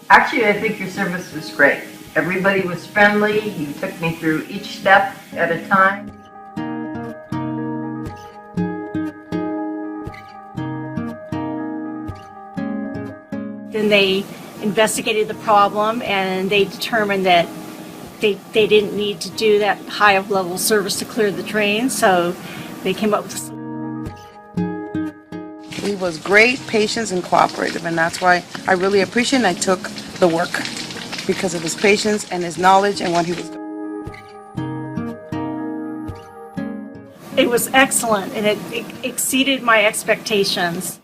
Actually, I think your service was great. Everybody was friendly. You took me through each step at a time. Then they investigated the problem and they determined that they didn't need to do that high of level service to clear the drain, so they came up with. He was great, patient, and cooperative, and that's why I really appreciate and I took the work because of his patience and his knowledge and what he was doing. It was excellent and it exceeded my expectations.